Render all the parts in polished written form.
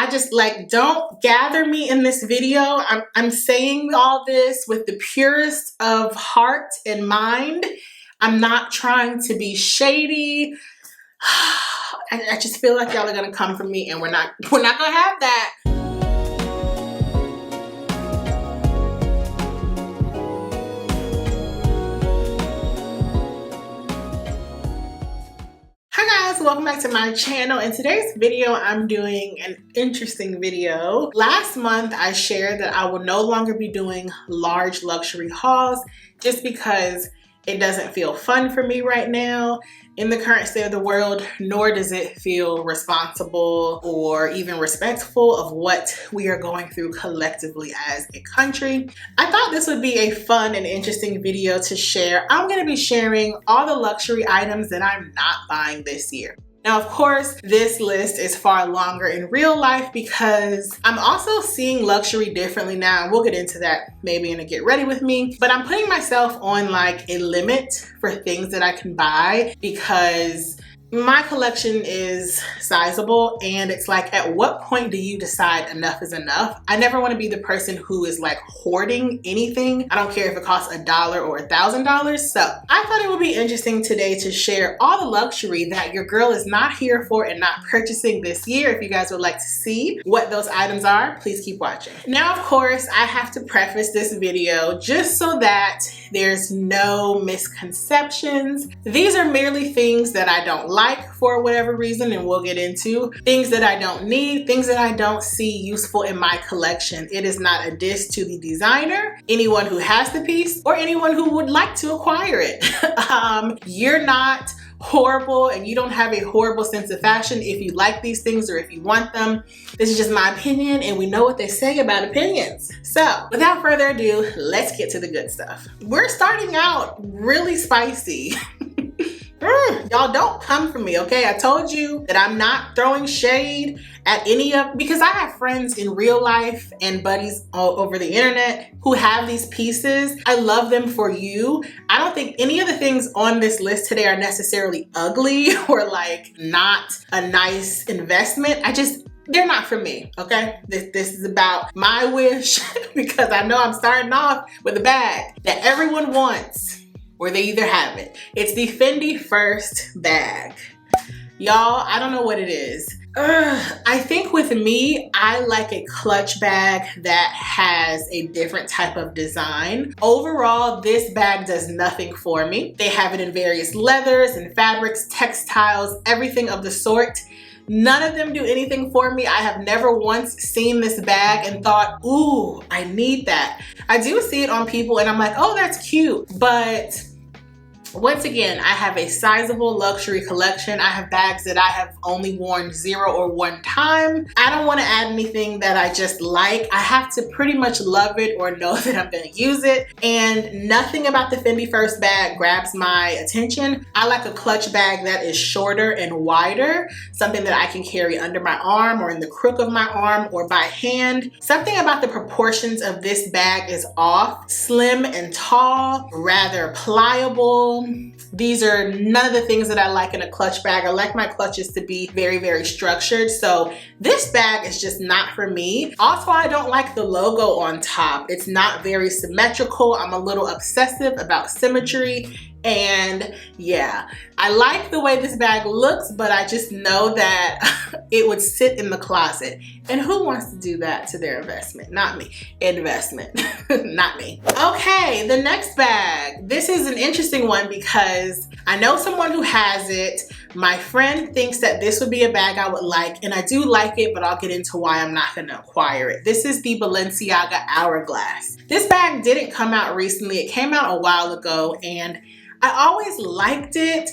I just like, don't gather me in this video. I'm saying all this with the purest of heart and mind. I'm not trying to be shady. I just feel like y'all are gonna come for me, and we're not gonna have that. Hi guys, welcome back to my channel. In today's video, I'm doing an interesting video. Last month, I shared that I will no longer be doing large luxury hauls just because it doesn't feel fun for me right now in the current state of the world, nor does it feel responsible or even respectful of what we are going through collectively as a country. I thought this would be a fun and interesting video to share. I'm going to be sharing all the luxury items that I'm not buying this year. Now, of course, this list is far longer in real life because I'm also seeing luxury differently now. And we'll get into that maybe in a get ready with me. But I'm putting myself on like a limit for things that I can buy because my collection is sizable, and it's like, at what point do you decide enough is enough? I never want to be the person who is like hoarding anything. I don't care if it costs $1 or $1,000. So I thought it would be interesting today to share all the luxury that your girl is not here for and not purchasing this year. If you guys would like to see what those items are, please keep watching. Now, of course, I have to preface this video just so that there's no misconceptions. These are merely things that I don't like for whatever reason, and we'll get into things that I don't need, things that I don't see useful in my collection. It is not a diss to the designer, anyone who has the piece, or anyone who would like to acquire it. You're not horrible, and you don't have a horrible sense of fashion if you like these things or if you want them. This is just my opinion, and we know what they say about opinions. So without further ado, let's get to the good stuff. We're starting out really spicy. Y'all don't come for me, okay? I told you that I'm not throwing shade at any of, because I have friends in real life and buddies all over the internet who have these pieces. I love them for you. I don't think any of the things on this list today are necessarily ugly or like not a nice investment. They're not for me, okay? This is about my wish because I know I'm starting off with a bag that everyone wants, or they either have it. It's the Fendi First bag. Y'all, I don't know what it is. I think with me, I like a clutch bag that has a different type of design. Overall, this bag does nothing for me. They have it in various leathers and fabrics, textiles, everything of the sort. None of them do anything for me. I have never once seen this bag and thought, ooh, I need that. I do see it on people and I'm like, oh, that's cute. But once again, I have a sizable luxury collection. I have bags that I have only worn 0 or 1 time. I don't want to add anything that I just like. I have to pretty much love it or know that I'm going to use it. And nothing about the Fendi First bag grabs my attention. I like a clutch bag that is shorter and wider, something that I can carry under my arm or in the crook of my arm or by hand. Something about the proportions of this bag is off. Slim and tall, rather pliable. These are none of the things that I like in a clutch bag. I like my clutches to be very, very structured. So this bag is just not for me. Also, I don't like the logo on top. It's not very symmetrical. I'm a little obsessive about symmetry. And yeah, I like the way this bag looks, but I just know that it would sit in the closet. And who wants to do that to their investment? Not me. Investment, not me. Okay, the next bag. This is an interesting one because I know someone who has it. My friend thinks that this would be a bag I would like, and I do like it, but I'll get into why I'm not gonna acquire it. This is the Balenciaga Hourglass. This bag didn't come out recently. It came out a while ago, and I always liked it,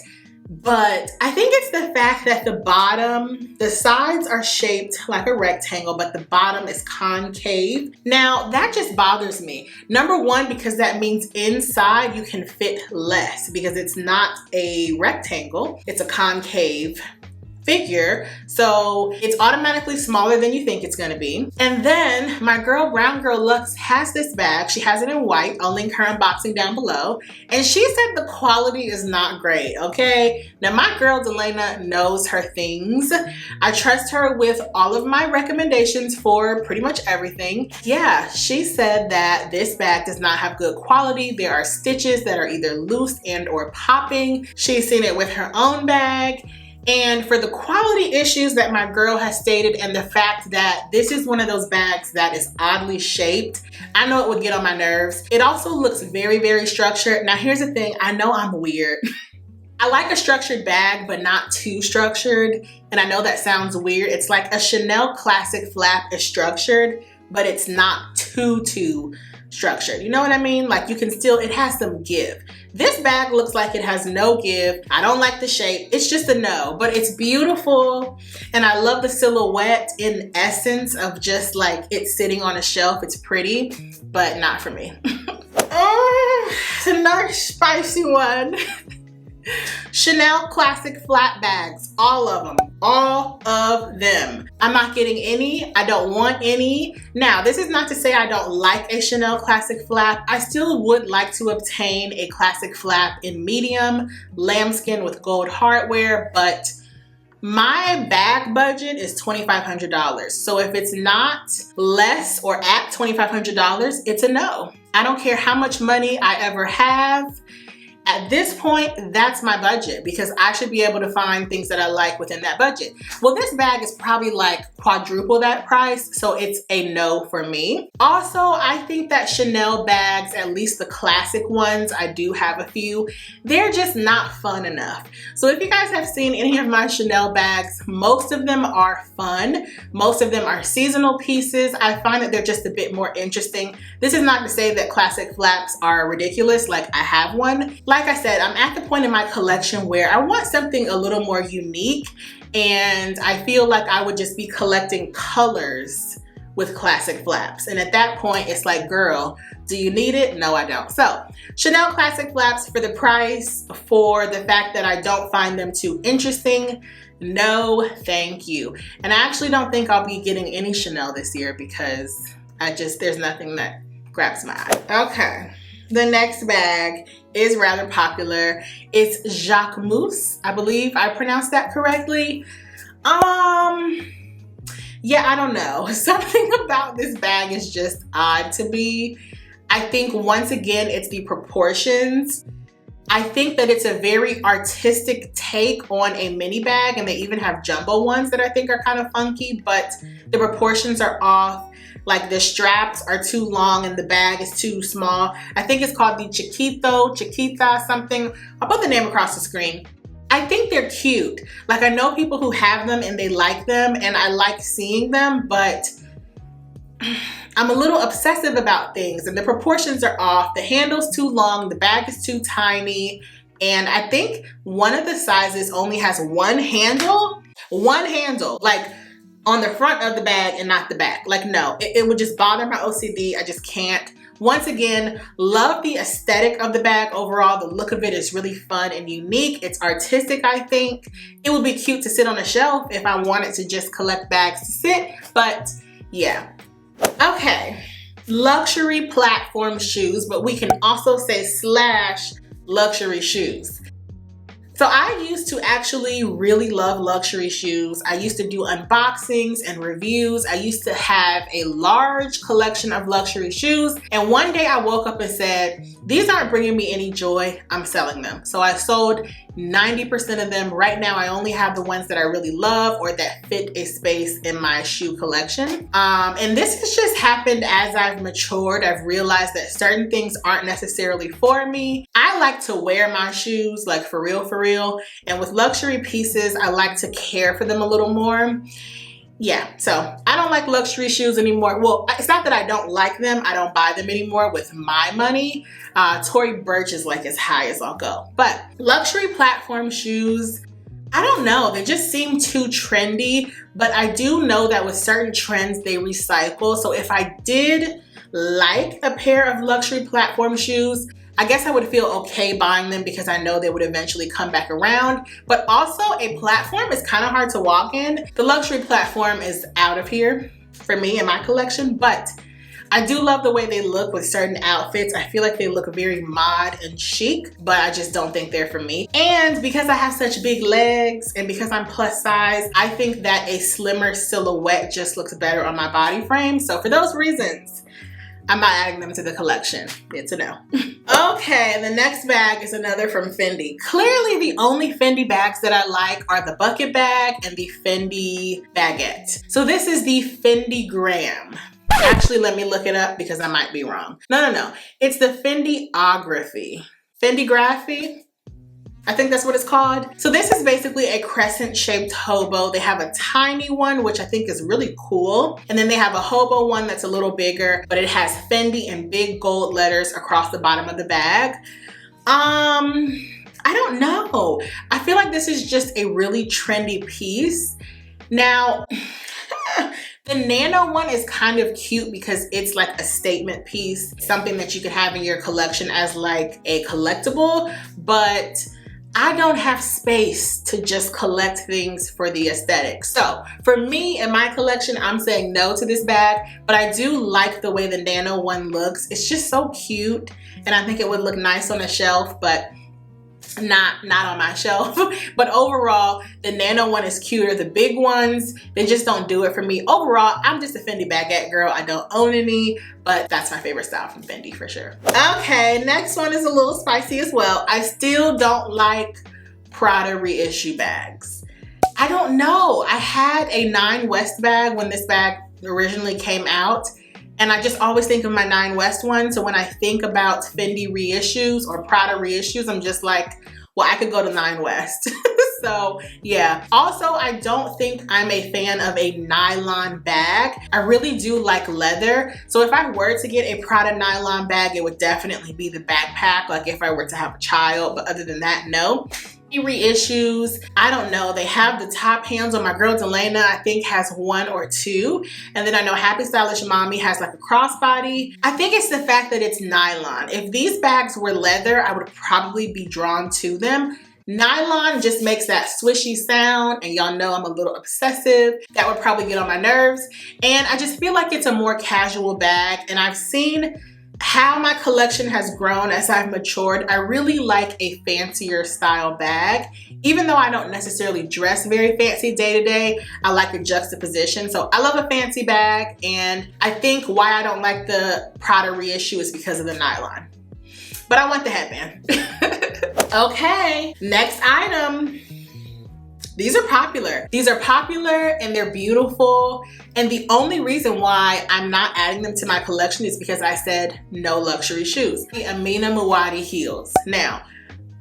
but I think it's the fact that the sides are shaped like a rectangle, but the bottom is concave. Now, that just bothers me. Number one, because that means inside you can fit less because it's not a rectangle, it's a concave figure, so it's automatically smaller than you think it's gonna be. And then my girl Brown Girl Lux has this bag. She has it in white. I'll link her unboxing down below. And she said the quality is not great, okay? Now my girl Delana knows her things. I trust her with all of my recommendations for pretty much everything. Yeah, she said that this bag does not have good quality. There are stitches that are either loose and or popping. She's seen it with her own bag. And for the quality issues that my girl has stated and the fact that this is one of those bags that is oddly shaped, I know it would get on my nerves. It also looks very, very structured. Now here's the thing, I know I'm weird. I like a structured bag, but not too structured. And I know that sounds weird. It's like a Chanel classic flap is structured, but it's not too structured. You know what I mean? Like you can still, it has some give. This bag looks like it has no give. I don't like the shape. It's just a no, but it's beautiful. And I love the silhouette in essence of just like it sitting on a shelf. It's pretty, but not for me. Oh, it's another spicy one. Chanel classic flat bags, all of them. I'm not getting any. I don't want any. Now, this is not to say I don't like a Chanel classic flap. I still would like to obtain a classic flap in medium, lambskin with gold hardware, but my bag budget is $2,500. So if it's not less or at $2,500, it's a no. I don't care how much money I ever have. At this point, that's my budget because I should be able to find things that I like within that budget. Well, this bag is probably like quadruple that price, so it's a no for me. Also, I think that Chanel bags, at least the classic ones, I do have a few, they're just not fun enough. So if you guys have seen any of my Chanel bags, most of them are fun. Most of them are seasonal pieces. I find that they're just a bit more interesting. This is not to say that classic flaps are ridiculous, like I have one. Like I said, I'm at the point in my collection where I want something a little more unique, and I feel like I would just be collecting colors with classic flaps. And at that point, it's like, girl, do you need it? No, I don't. So Chanel classic flaps for the price, for the fact that I don't find them too interesting, no, thank you. And I actually don't think I'll be getting any Chanel this year because there's nothing that grabs my eye. Okay. The next bag is rather popular. It's Jacquemus. I believe I pronounced that correctly. Yeah, I don't know. Something about this bag is just odd to me. I think once again, it's the proportions. I think that it's a very artistic take on a mini bag, and they even have jumbo ones that I think are kind of funky, but the proportions are off. Like the straps are too long and the bag is too small. I think it's called the Chiquita something. I'll put the name across the screen. I think they're cute. Like I know people who have them and they like them and I like seeing them, but I'm a little obsessive about things and the proportions are off. The handle's too long, the bag is too tiny. And I think one of the sizes only has one handle, like on the front of the bag and not the back. Like no, it would just bother my OCD. I just can't. Once again, love the aesthetic of the bag overall. The look of it is really fun and unique. It's artistic, I think. It would be cute to sit on a shelf if I wanted to just collect bags to sit, but yeah. Okay, luxury platform shoes, but we can also say slash luxury shoes. So I used to actually really love luxury shoes. I used to do unboxings and reviews. I used to have a large collection of luxury shoes. And one day I woke up and said, these aren't bringing me any joy, I'm selling them. So I sold 90% of them. Right now I only have the ones that I really love or that fit a space in my shoe collection. And this has just happened as I've matured. I've realized that certain things aren't necessarily for me. I like to wear my shoes, like for real. And with luxury pieces, I like to care for them a little more. Yeah, so I don't like luxury shoes anymore. Well, it's not that I don't like them. I don't buy them anymore with my money. Tory Burch is like as high as I'll go. But luxury platform shoes, I don't know. They just seem too trendy. But I do know that with certain trends, they recycle. So if I did like a pair of luxury platform shoes, I guess I would feel okay buying them because I know they would eventually come back around. But also a platform is kind of hard to walk in. The luxury platform is out of here for me in my collection, but I do love the way they look with certain outfits. I feel like they look very mod and chic, but I just don't think they're for me. And because I have such big legs and because I'm plus size, I think that a slimmer silhouette just looks better on my body frame. So for those reasons, I'm not adding them to the collection. It's a no. Okay, the next bag is another from Fendi. Clearly the only Fendi bags that I like are the bucket bag and the Fendi baguette. So this is the Fendi Gram. Actually, let me look it up because I might be wrong. No. It's the Fendiography. Fendigraphy? I think that's what it's called. So this is basically a crescent shaped hobo. They have a tiny one, which I think is really cool. And then they have a hobo one that's a little bigger, but it has Fendi in big gold letters across the bottom of the bag. I don't know. I feel like this is just a really trendy piece. Now, the nano one is kind of cute because it's like a statement piece, something that you could have in your collection as like a collectible, but I don't have space to just collect things for the aesthetic. So for me in my collection, I'm saying no to this bag, but I do like the way the nano one looks. It's just so cute and I think it would look nice on a shelf, but not on my shelf. But overall, the nano one is cuter. The big ones, they just don't do it for me. Overall, I'm just a Fendi baguette girl. I don't own any, but that's my favorite style from Fendi for sure. Okay, next one is a little spicy as well. I still don't like Prada reissue bags. I don't know. I had a 9 West bag when this bag originally came out, and I just always think of my 9 West one. So when I think about Fendi reissues or Prada reissues, I'm just like, well, I could go to 9 West. So yeah. Also, I don't think I'm a fan of a nylon bag. I really do like leather. So if I were to get a Prada nylon bag, it would definitely be the backpack, like if I were to have a child. But other than that, no. Reissues, I don't know. They have the top hands on my girl Delana, I think has 1 or 2. And then I know Happy Stylish Mommy has like a crossbody. I think it's the fact that it's nylon. If these bags were leather, I would probably be drawn to them. Nylon just makes that swishy sound, and y'all know I'm a little obsessive. That would probably get on my nerves. And I just feel like it's a more casual bag, and I've seen how my collection has grown as I've matured. I really like a fancier style bag. Even though I don't necessarily dress very fancy day to day, I like the juxtaposition. So I love a fancy bag, and I think why I don't like the Prada reissue is because of the nylon. But I want the headband. Okay, next item. These are popular. These are popular and they're beautiful. And the only reason why I'm not adding them to my collection is because I said no luxury shoes. The Amina Mwati heels. Now,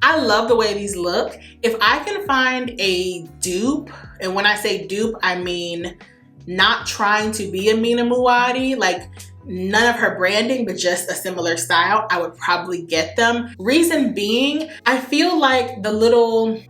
I love the way these look. If I can find a dupe, and when I say dupe, I mean not trying to be Amina Mwati, like none of her branding, but just a similar style, I would probably get them. Reason being, I feel like the little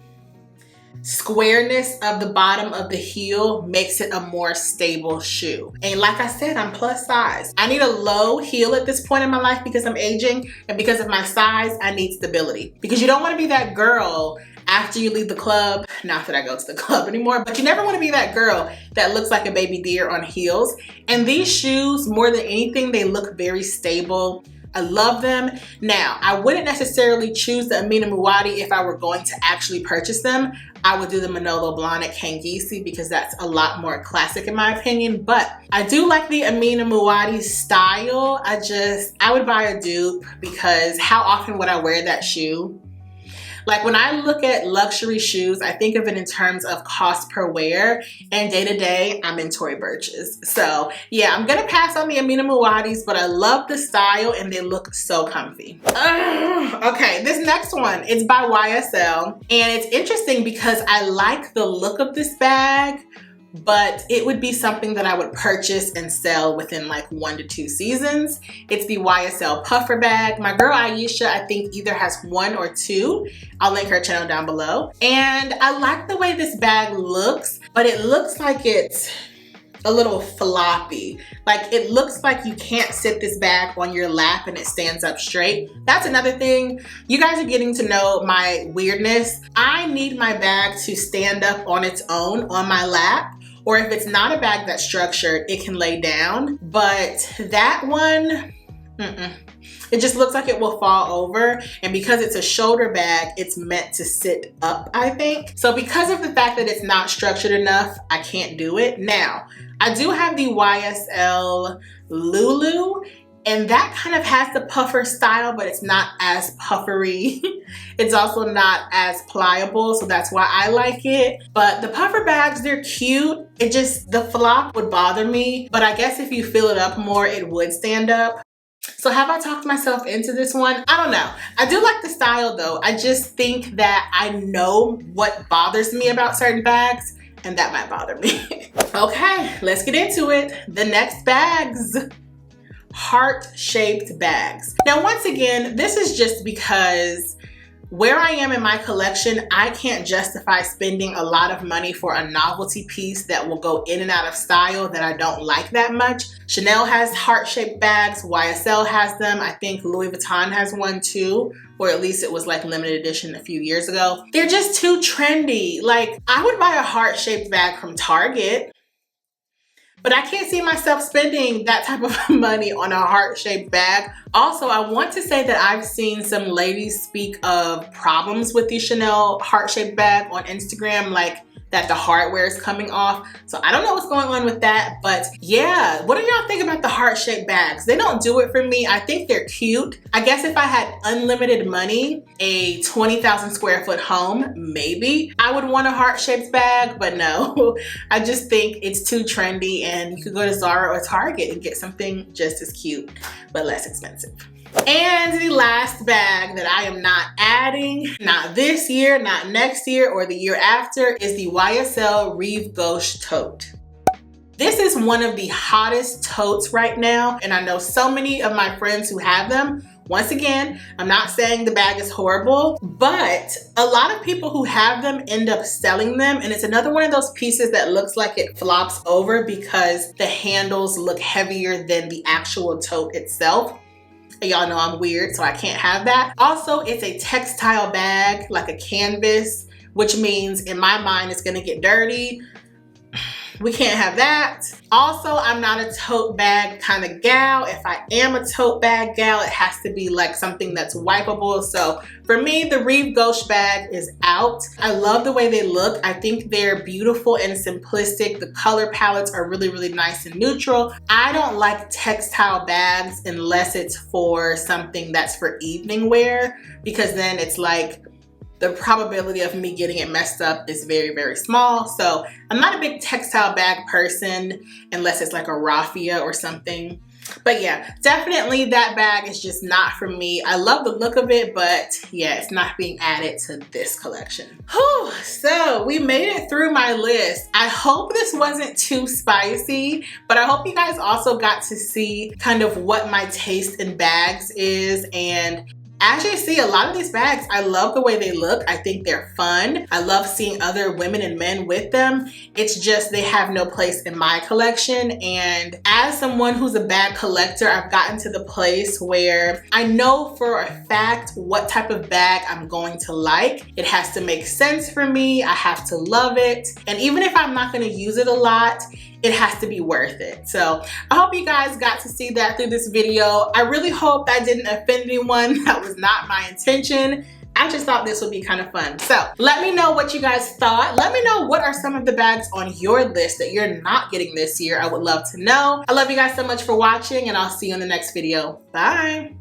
squareness of the bottom of the heel makes it a more stable shoe. And like I said, I'm plus size. I need a low heel at this point in my life because I'm aging, and because of my size, I need stability. Because you don't want to be that girl after you leave the club, not that I go to the club anymore, but you never want to be that girl that looks like a baby deer on heels. And these shoes, more than anything, they look very stable. I love them. Now, I wouldn't necessarily choose the Amina Mwati if I were going to actually purchase them. I would do the Manolo Blahnik Hangisi because that's a lot more classic in my opinion. But I do like the Amina Mwati style. I would buy a dupe because how often would I wear that shoe? Like when I look at luxury shoes, I think of it in terms of cost per wear, and day to day, I'm in Tory Burch's. So yeah, I'm gonna pass on the Amina Mwatis, but I love the style and they look so comfy. Okay, this next one is by YSL, and it's interesting because I like the look of this bag, but it would be something that I would purchase and sell within like 1 to 2 seasons. It's the YSL Puffer Bag. My girl Aisha, I think, either has 1 or 2. I'll link her channel down below. And I like the way this bag looks, but it looks like it's a little floppy. Like it looks like you can't sit this bag on your lap and it stands up straight. That's another thing. You guys are getting to know my weirdness. I need my bag to stand up on its own on my lap. Or if it's not a bag that's structured, it can lay down. But that one, it just looks like it will fall over. And because it's a shoulder bag, it's meant to sit up, I think. So because of the fact that it's not structured enough, I can't do it. Now, I do have the YSL Lulu, and that kind of has the puffer style, but it's not as puffery. It's also not as pliable, so that's why I like it. But the puffer bags, they're cute. It just, the flop would bother me, but I guess if you fill it up more, it would stand up. So have I talked myself into this one? I don't know. I do like the style though. I just think that I know what bothers me about certain bags, and that might bother me. Okay, let's get into it. The next bags. Heart-shaped bags. Now, once again, this is just because where I am in my collection, I can't justify spending a lot of money for a novelty piece that will go in and out of style that I don't like that much. Chanel has heart-shaped bags, YSL has them, I think Louis Vuitton has one too, or at least it was like limited edition a few years ago. They're just too trendy. Like, I would buy a heart-shaped bag from Target, but I can't see myself spending that type of money on a heart-shaped bag. Also, I want to say that I've seen some ladies speak of problems with the Chanel heart-shaped bag on Instagram, like that the hardware is coming off. So I don't know what's going on with that, but yeah, what do y'all think about the heart-shaped bags? They don't do it for me. I think they're cute. I guess if I had unlimited money, a 20,000 square foot home, maybe I would want a heart-shaped bag, but no. I just think it's too trendy, and you could go to Zara or Target and get something just as cute, but less expensive. And the last bag that I am not adding, not this year, not next year, or the year after, is the YSL Rive Gauche tote. This is one of the hottest totes right now, and I know so many of my friends who have them. Once again, I'm not saying the bag is horrible, but a lot of people who have them end up selling them, and it's another one of those pieces that looks like it flops over because the handles look heavier than the actual tote itself. Y'all know I'm weird, so I can't have that. Also, it's a textile bag, like a canvas, which means in my mind it's gonna get dirty. We can't have that. Also, I'm not a tote bag kind of gal. If I am a tote bag gal, it has to be like something that's wipeable. So for me, the Rive Gauche bag is out. I love the way they look. I think they're beautiful and simplistic. The color palettes are really, really nice and neutral. I don't like textile bags unless it's for something that's for evening wear, because then it's like, the probability of me getting it messed up is very, very small. So I'm not a big textile bag person unless it's like a raffia or something. But yeah, definitely that bag is just not for me. I love the look of it, but yeah, it's not being added to this collection. Whew, so we made it through my list. I hope this wasn't too spicy, but I hope you guys also got to see kind of what my taste in bags is. And as you see, a lot of these bags, I love the way they look. I think they're fun. I love seeing other women and men with them. It's just they have no place in my collection. And as someone who's a bag collector, I've gotten to the place where I know for a fact what type of bag I'm going to like. It has to make sense for me. I have to love it. And even if I'm not going to use it a lot, it has to be worth it. So I hope you guys got to see that through this video. I really hope that didn't offend anyone. That was not my intention. I just thought this would be kind of fun. So let me know what you guys thought. Let me know what are some of the bags on your list that you're not getting this year. I would love to know. I love you guys so much for watching, and I'll see you in the next video. Bye.